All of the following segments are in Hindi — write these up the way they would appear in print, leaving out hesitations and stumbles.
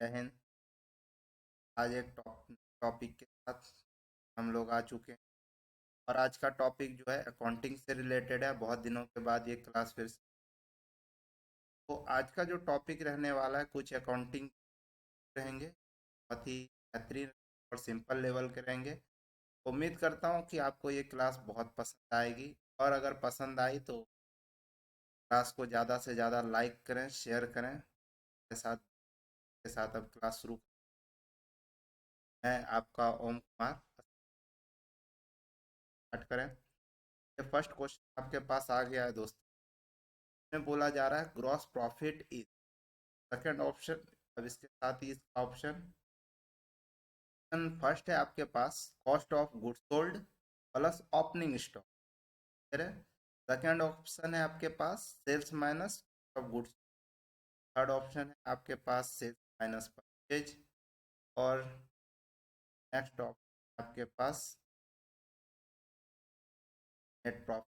जय हिंद। आज एक टॉपिक के साथ हम लोग आ चुके हैं और आज का टॉपिक जो है अकाउंटिंग से रिलेटेड है। बहुत दिनों के बाद ये क्लास फिर से। तो आज का जो टॉपिक रहने वाला है कुछ अकाउंटिंग रहेंगे, बहुत ही बेहतरीन और सिंपल लेवल के रहेंगे। उम्मीद करता हूँ कि आपको ये क्लास बहुत पसंद आएगी और अगर पसंद आई तो क्लास को ज़्यादा से ज़्यादा लाइक करें, शेयर करें। के साथ अब क्लास शुरू। मैं आपका ओम कुमार। स्टार्ट करें। ये फर्स्ट क्वेश्चन आपके पास आ गया है दोस्तों। में बोला जा रहा है gross profit is second option. अब इसके साथ ही इसका ऑप्शन फर्स्ट है आपके पास cost of goods sold plus opening stock. Second option है आपके पास sales minus of goods. Third option है आपके पास सेल्स माइनस परचेज। और नेक्स्ट ऑप्शन आपके पास नेट प्रॉफिट।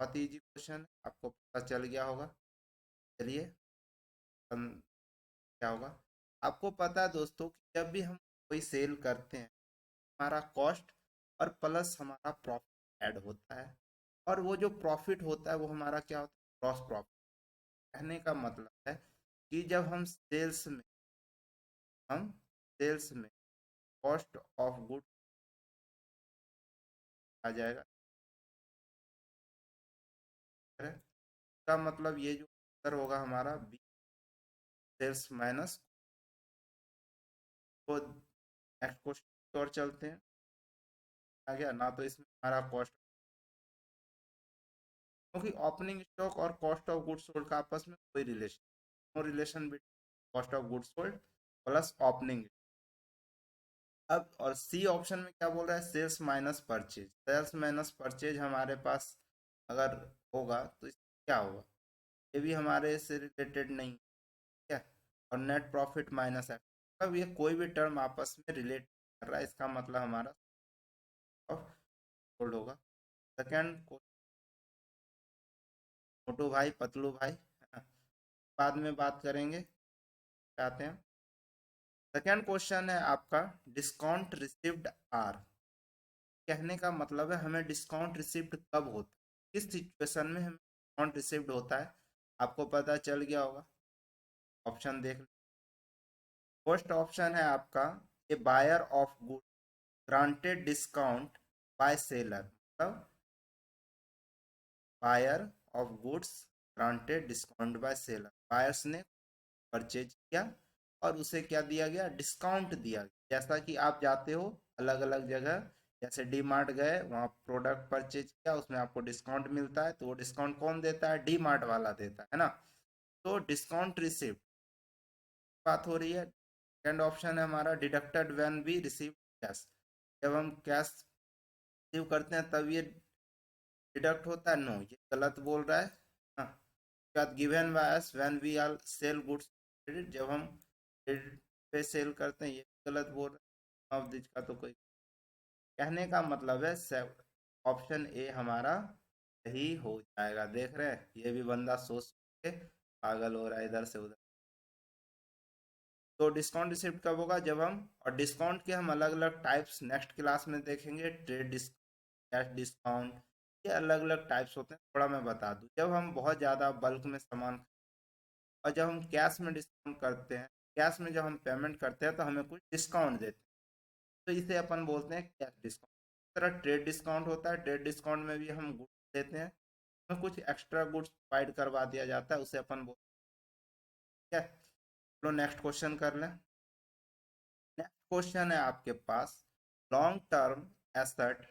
बहुत इजी क्वेश्चन है, आपको पता चल गया होगा। चलिए हम क्या होगा। आपको पता है दोस्तों कि जब भी हम कोई सेल करते हैं हमारा कॉस्ट और प्लस हमारा प्रॉफिट ऐड होता है। और वो जो प्रॉफिट होता है वो हमारा क्या होता है, ग्रॉस प्रॉफिट। कहने का मतलब है कि जब हम सेल्स में कॉस्ट ऑफ गुड आ जाएगा। इसका मतलब ये जो उत्तर होगा हमारा बी, सेल्स माइनस। तो नेक्स्ट क्वेश्चन और चलते हैं। आ गया ना, तो इसमें हमारा कॉस्ट, क्योंकि ओपनिंग स्टॉक और कॉस्ट ऑफ गुड्स सोल्ड का आपस में कोई relation, no relation between cost of goods sold plus opening. अब और सी ऑप्शन में क्या बोल रहा है, sales minus purchase. Sales minus purchase हमारे पास अगर होगा तो इसमें क्या होगा, ये भी हमारे से रिलेटेड नहीं है। और नेट प्रॉफिट माइनस है। अब ये कोई भी टर्म आपस में रिलेट कर रहा है, इसका मतलब हमारा ऑफ होल्ड होगा। सेकंड, मोटू भाई पतलू भाई बाद में बात करेंगे, चाहते हैं। सेकंड क्वेश्चन है आपका डिस्काउंट रिसीव्ड आर। कहने का मतलब है हमें डिस्काउंट रिसीव्ड कब होता है, किस सिचुएशन में हमें डिस्काउंट रिसीव्ड होता है। आपको पता चल गया होगा, ऑप्शन देख। फर्स्ट ऑप्शन है आपका a buyer of good granted discount by seller. मतलब buyer of goods granted discount by seller, buyers ने परचेज किया और उसे क्या दिया गया, डिस्काउंट दिया गया। जैसा कि आप जाते हो अलग अलग जगह, जैसे डी मार्ट गए वहाँ प्रोडक्ट परचेज किया, उसमें आपको डिस्काउंट मिलता है, तो वो डिस्काउंट कौन देता है, डी मार्ट वाला देता है ना। तो डिस्काउंट रिसिप्ट बात हो रही है। सेकंड ऑप्शन है हमारा deducted when we receive cash. जब हम कैश रिसीव करते हैं तब ये डिडक्ट होता है, नो ये गलत बोल रहा है। हाँ, given by us when we are sell goods credit. जब हम क्रेडिट पे सेल करते हैं, ये गलत बोल रहे हैं। ऑफ दिस का तो कोई, कहने का मतलब है ऑप्शन ए हमारा सही हो जाएगा। देख रहे हैं ये भी बंदा सोच के पागल हो रहा है इधर से उधर। तो डिस्काउंट रिसिप्ट कब होगा, जब हम, और डिस्काउंट के हम अलग अलग टाइप्स नेक्स्ट क्लास में देखेंगे। ट्रेड कैश डिस्काउंट, ये अलग अलग टाइप्स होते हैं, थोड़ा मैं बता दूं। जब हम बहुत ज़्यादा बल्क में सामान, और जब हम कैश में डिस्काउंट करते हैं, कैश में जब हम पेमेंट करते हैं तो हमें कुछ डिस्काउंट देते हैं, तो इसे अपन बोलते हैं कैश डिस्काउंट। इस तरह ट्रेड डिस्काउंट होता है, ट्रेड डिस्काउंट में भी हम गुड्स देते हैं, हमें कुछ एक्स्ट्रा गुड्स प्रोवाइड करवा दिया जाता है, उसे अपन बोलते हैं। चलो नेक्स्ट क्वेश्चन कर लें। नेक्स्ट क्वेश्चन है आपके पास long term asset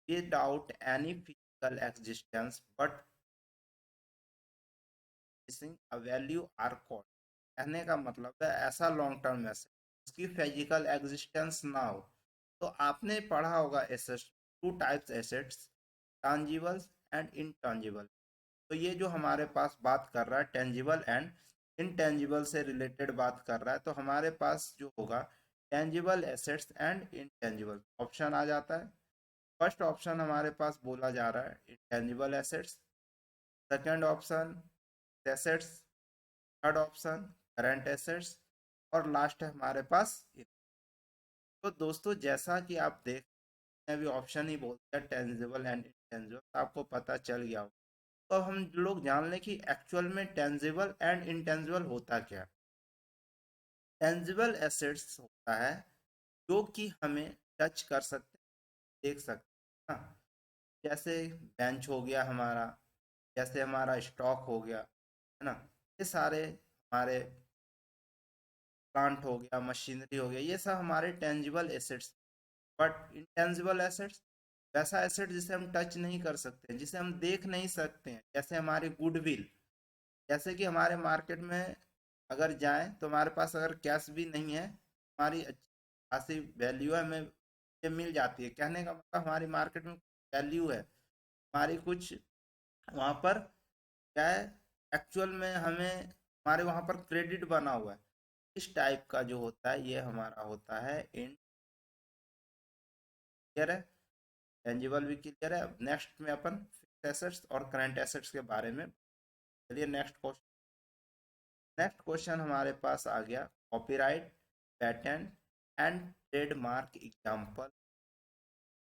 without any physical existence but missing a value are called. कहने का मतलब है ऐसा लॉन्ग टर्म एसेट उसकी फिजिकल एग्जिस्टेंस ना हो। तो आपने पढ़ा होगा assets, two types assets, tangibles and intangible. तो ये जो हमारे पास बात कर रहा है टेंजिबल एंड इनटेंजिबल से रिलेटेड बात कर रहा है, तो हमारे पास जो होगा tangible assets and intangible option आ जाता है। फर्स्ट ऑप्शन हमारे पास बोला जा रहा है intangible assets, second option assets, third option current assets, और लास्ट है हमारे पास। तो दोस्तों जैसा कि आप देख, अभी ऑप्शन ही बोल दिया टेंजिबल एंड इंटेंजिबल, आपको पता चल गया हो। तो अब हम लोग जान लें कि एक्चुअल में टेंजिबल एंड इंटेंजिबल होता क्या। टेंजिबल एसेट्स होता है जो कि हमें टच कर सकते हैं, देख सकते हैं, हाँ। जैसे बेंच हो गया हमारा, जैसे हमारा स्टॉक हो गया, है ना। ये सारे हमारे प्लांट हो गया, मशीनरी हो गया, ये सब हमारे tangible assets. But intangible assets वैसा एसेट जिसे हम टच नहीं कर सकते, जिसे हम देख नहीं सकते हैं, जैसे हमारी गुडविल। जैसे कि हमारे मार्केट में अगर जाएं तो हमारे पास अगर कैश भी नहीं है, हमारी अच्छी खासी वैल्यू है, हमें ये मिल जाती है। कहने का मतलब हमारी मार्केट में वैल्यू है, हमारी कुछ वहाँ पर क्या है, एक्चुअल में हमें हमारे वहाँ पर क्रेडिट बना हुआ है। इस टाइप का जो होता है ये हमारा होता है इन। क्लियर है, टेंजिबल भी क्लियर है। नेक्स्ट में अपन फिक्स एसेट्स और करंट एसेट्स के बारे में। चलिए नेक्स्ट क्वेश्चन। नेक्स्ट क्वेश्चन हमारे पास आ गया, copyright, patent and trademark example.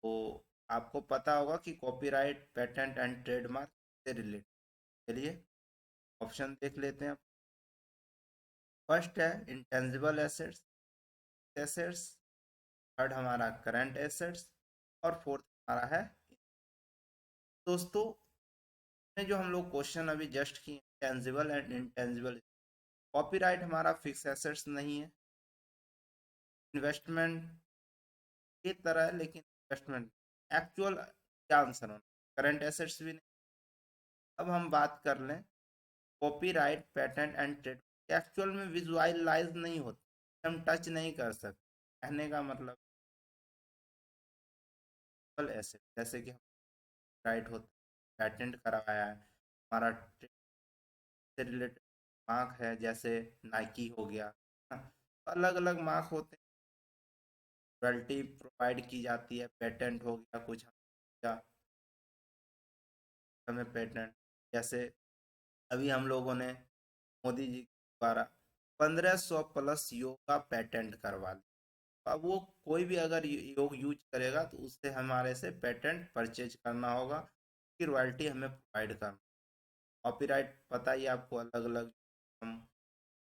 तो आपको पता होगा कि कॉपीराइट, पेटेंट एंड ट्रेडमार्क से रिलेटेड। चलिए ऑप्शन देख लेते हैं। फर्स्ट है इंटेंजिबल एसेट्स, एसेट्स। थर्ड हमारा करंट एसेट्स, और फोर्थ हमारा है। दोस्तों में जो हम लोग क्वेश्चन अभी जस्ट किए, टेंजिबल एंड इंटेंजिबल। कॉपीराइट हमारा फिक्स एसेट्स नहीं है, इन्वेस्टमेंट की तरह है, लेकिन इन्वेस्टमेंट एक्चुअल क्या आंसर होना, करंट एसेट्स भी नहीं। अब हम बात कर लें copyright, patent and trade, actual में विजुअलाइज नहीं होते, हम टच नहीं कर सकते। कहने का मतलब एसेट, जैसे कि हम राइट होता, पेटेंट करवाया है, हमारा से रिलेटेड मार्क है, जैसे नाइकी हो गया, अलग अलग मार्क होते हैं, रॉयल्टी प्रोवाइड की जाती है। पेटेंट हो गया कुछ का, हमें पेटेंट, जैसे अभी हम लोगों ने मोदी जी द्वारा 1500 प्लस योग का पेटेंट करवा लिया। अब वो कोई भी अगर योग यूज करेगा तो उससे हमारे से पेटेंट परचेज करना होगा, कि रॉयल्टी हमें प्रोवाइड करना। कॉपीराइट पता ही आपको, अलग अलग हम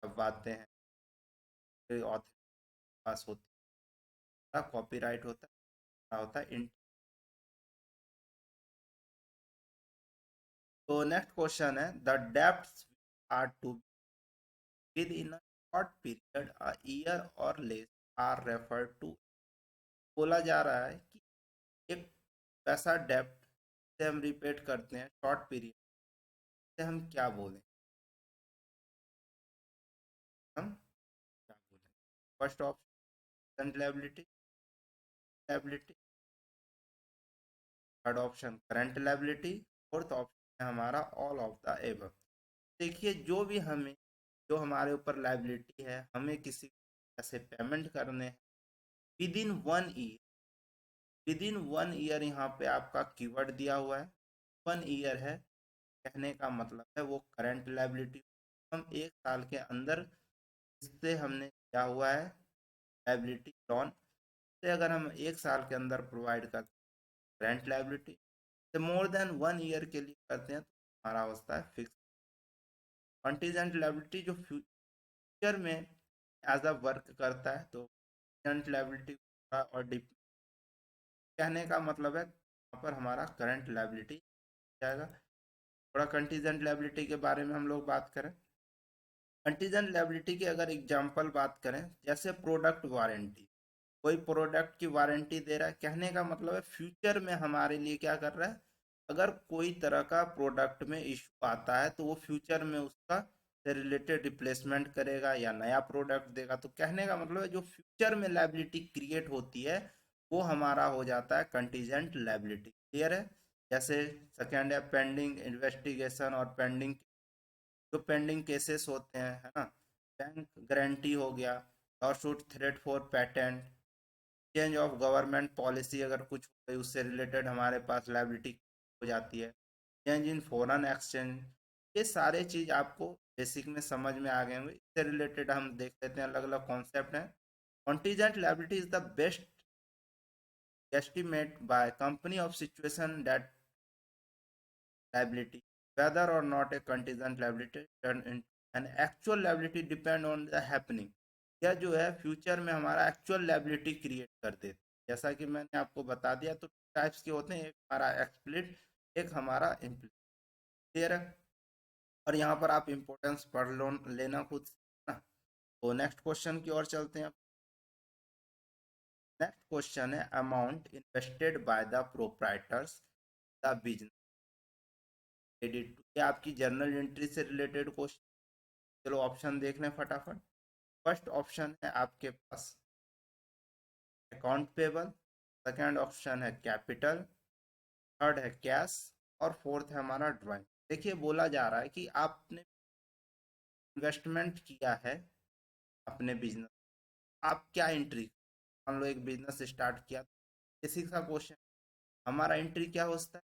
करवाते हैं, फिर ऑथर पास होती है, कॉपीराइट होता है, होता है इन। तो नेक्स्ट क्वेश्चन है, the debts are to within a short period a year और लेस आर रेफर टू। बोला जा रहा है कि एक ऐसा डेप्ट से हम रिपेट करते हैं शॉर्ट पीरियड, से हम क्या बोलें, हम क्या बोलें। First option liability, liability. Third option current liability. Fourth option है हमारा ऑल ऑफ द एबव। देखिए जो भी हमें, जो हमारे ऊपर लायबिलिटी है, हमें किसी ऐसे पेमेंट करने with in 1 year, with in 1 year यहाँ पे आपका कीवर्ड दिया हुआ है, 1 ईयर है। कहने का मतलब है वो करंट लायबिलिटी, हम 1 साल के अंदर इससे हमने किया हुआ है लायबिलिटी लोन, से अगर हम 1 साल के अंदर प्रोवाइड करते हैं करंट लायबिलिटी, से मोर देन 1 ईयर के लिए करते हैं तो हमारा होता है फिक्स। कंटीजेंट लायबिलिटी जो फ्यूचर में एज अ वर्क करता है, तो कंटीजेंट लायबिलिटी और डिप, कहने का मतलब है यहाँ पर हमारा करंट लायबिलिटी जाएगा। थोड़ा कंटीजेंट लायबिलिटी के बारे में हम लोग बात करें। कंटीजेंट लायबिलिटी की अगर एग्जांपल बात करें, जैसे प्रोडक्ट वारंटी, कोई प्रोडक्ट की वारंटी दे रहा है, कहने का मतलब है फ्यूचर में हमारे लिए क्या कर रहा है, अगर कोई तरह का प्रोडक्ट में इशू आता है तो वो फ्यूचर में उसका से रिलेटेड रिप्लेसमेंट करेगा या नया प्रोडक्ट देगा। तो कहने का मतलब है जो फ्यूचर में लायबिलिटी क्रिएट होती है वो हमारा हो जाता है कंटीजेंट लायबिलिटी। क्लियर है। जैसे सेकेंड है पेंडिंग इन्वेस्टिगेशन और पेंडिंग, जो पेंडिंग केसेस होते हैं, है ना। बैंक गारंटी हो गया, lawsuit threat for patent, change of government policy, अगर कुछ हो गई उससे रिलेटेड हमारे पास लायबिलिटी हो जाती है, चेंज इन फॉरेन एक्सचेंज। ये सारे चीज़ आपको बेसिक में समझ में आ गए होंगे। इससे रिलेटेड हम देख लेते हैं, अलग अलग कॉन्सेप्ट हैं। Contingent liability is the best estimate by company of situation that liability, whether or not a contingent liability turn into an actual liability depend on the happening। यह जो है फ्यूचर में हमारा एक्चुअल लायबिलिटी क्रिएट कर देते हैं। जैसा कि मैंने आपको बता दिया, तो टाइप्स के होते हैं, एक हमारा एक्सप्लिट, एक हमारा इम्प्लिट। क्लियर है? और यहाँ पर आप इम्पोर्टेंस पढ़ लो, लेना खुद से ना। तो नेक्स्ट क्वेश्चन की ओर चलते हैं। नेक्स्ट क्वेश्चन है amount invested by the proprietors the business credit. ये आपकी जर्नल एंट्री से रिलेटेड क्वेश्चन। चलो ऑप्शन देख लें फटाफट। फर्स्ट ऑप्शन है आपके पास अकाउंट पेबल, सेकंड ऑप्शन है कैपिटल, थर्ड है कैश, और फोर्थ है हमारा ड्राइंग। देखिए बोला जा रहा है कि आपने इन्वेस्टमेंट किया है अपने बिजनेस, आप क्या एंट्री, मान लो एक बिजनेस स्टार्ट किया, इसी का क्वेश्चन हमारा एंट्री क्या होता है?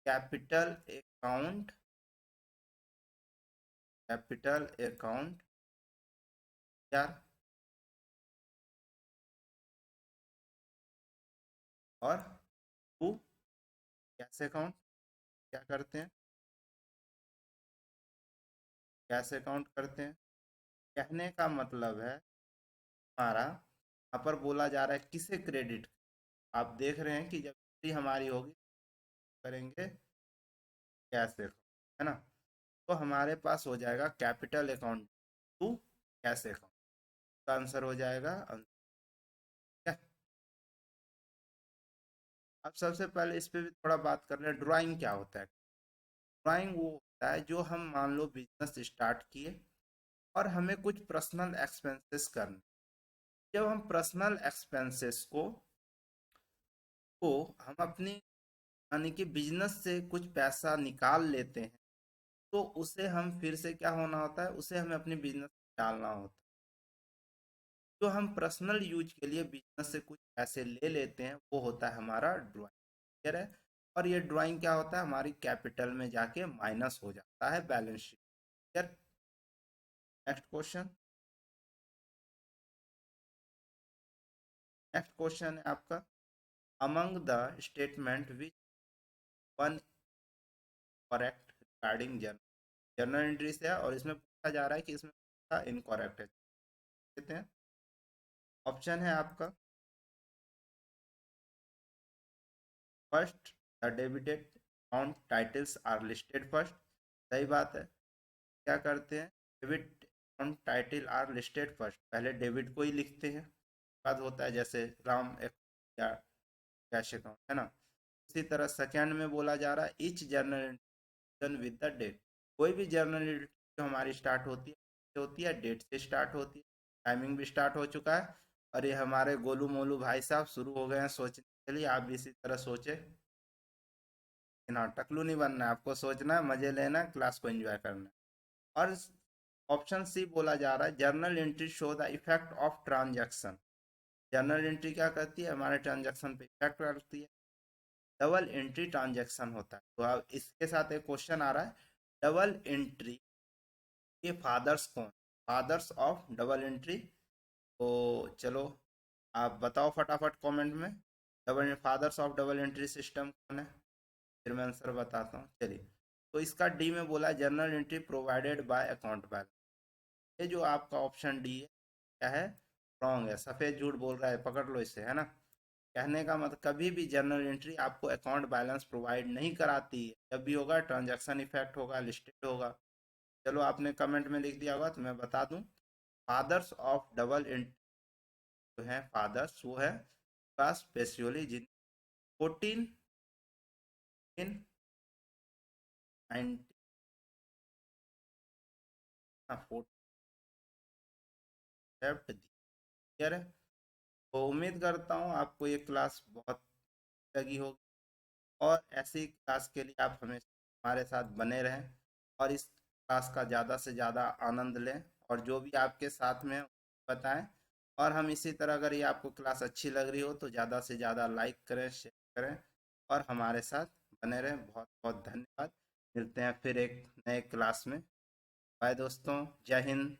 कैपिटल अकाउंट, कैपिटल अकाउंट यार, और टू कैश अकाउंट। क्या करते हैं? कैश अकाउंट करते हैं। कहने का मतलब है हमारा यहाँ पर बोला जा रहा है किसे क्रेडिट। आप देख रहे हैं कि जब एंट्री हमारी होगी करेंगे कैश अकाउंट, है ना? तो हमारे पास हो जाएगा capital account to cash account. का आंसर हो जाएगा क्या? अब सबसे पहले इस पे भी थोड़ा बात कर रहे हैं, ड्राइंग क्या होता है। ड्राइंग वो होता है जो हम मान लो बिजनेस स्टार्ट किए और हमें कुछ पर्सनल एक्सपेंसेस करने। जब हम पर्सनल एक्सपेंसेस को हम अपनी यानी कि बिजनेस से कुछ पैसा निकाल लेते हैं, तो उसे हम फिर से क्या होना होता है, उसे हमें अपनी बिजनेस में डालना होता है। जो हम पर्सनल यूज के लिए बिजनेस से कुछ पैसे ले लेते हैं वो होता है हमारा ड्राइंग। क्लियर है? और ये ड्राइंग क्या होता है, हमारी कैपिटल में जाके माइनस हो जाता है balance sheet. Clear? Next question. Next question है आपका among the statement which one correct regarding journal. Journal entry से है और इसमें पूछा जा रहा है कि इसमें इनकरेक्ट है। कहते हैं ऑप्शन है आपका first, the debited account titles are listed first. सही बात है। क्या करते हैं, debit account title are listed first, पहले डेबिट को ही लिखते हैं। बाद होता है जैसे राम या कैश अकाउंट, है ना? इसी तरह सेकंड में बोला जा रहा है each journal with the date. कोई भी जर्नल जो हमारी स्टार्ट होती है डेट से स्टार्ट होती है। टाइमिंग भी स्टार्ट हो चुका है। और ये हमारे गोलू मोलू भाई साहब शुरू हो गए हैं सोचने के लिए। आप भी इसी तरह सोचे ना, टकलू नहीं बनना है, आपको सोचना है, मजे लेना है, क्लास को एंजॉय करना है। और ऑप्शन सी बोला जा रहा है journal entry show the effect of transaction. Journal entry क्या करती है, हमारे ट्रांजैक्शन पे इफेक्ट करती है। डबल एंट्री ट्रांजैक्शन होता है। तो अब इसके साथ एक क्वेश्चन आ रहा है, डबल एंट्री के फादर्स कौन? Fathers of double entry. तो चलो आप बताओ फटाफट कमेंट में, double fathers of double entry system कौन है? फिर मैं आंसर बताता हूँ, चलिए। तो इसका डी में बोला journal entry provided by account balance. ये जो आपका ऑप्शन डी है क्या है, रॉन्ग है, सफ़ेद झूठ बोल रहा है, पकड़ लो इसे, है ना? कहने का मतलब कभी भी जर्नल एंट्री आपको अकाउंट बैलेंस प्रोवाइड नहीं कराती है। जब भी होगा ट्रांजैक्शन इफेक्ट होगा, लिस्टेड होगा। चलो आपने कमेंट में लिख दिया होगा तो मैं बता दूं, फादर्स ऑफ डबल एंट्री जो है फादर्स, वो है लूकास पेसियोली, जिन 14 इन 90 क्लियर है? तो उम्मीद करता हूँ आपको ये क्लास बहुत लगी होगी, और ऐसी क्लास के लिए आप हमेशा हमारे साथ बने रहें और इस क्लास का ज़्यादा से ज़्यादा आनंद लें, और जो भी आपके साथ में बताएं। और हम इसी तरह अगर ये आपको क्लास अच्छी लग रही हो तो ज़्यादा से ज़्यादा लाइक करें, शेयर करें, और हमारे साथ बने रहें। बहुत बहुत धन्यवाद। मिलते हैं फिर एक नए क्लास में। बाय दोस्तों, जय हिंद।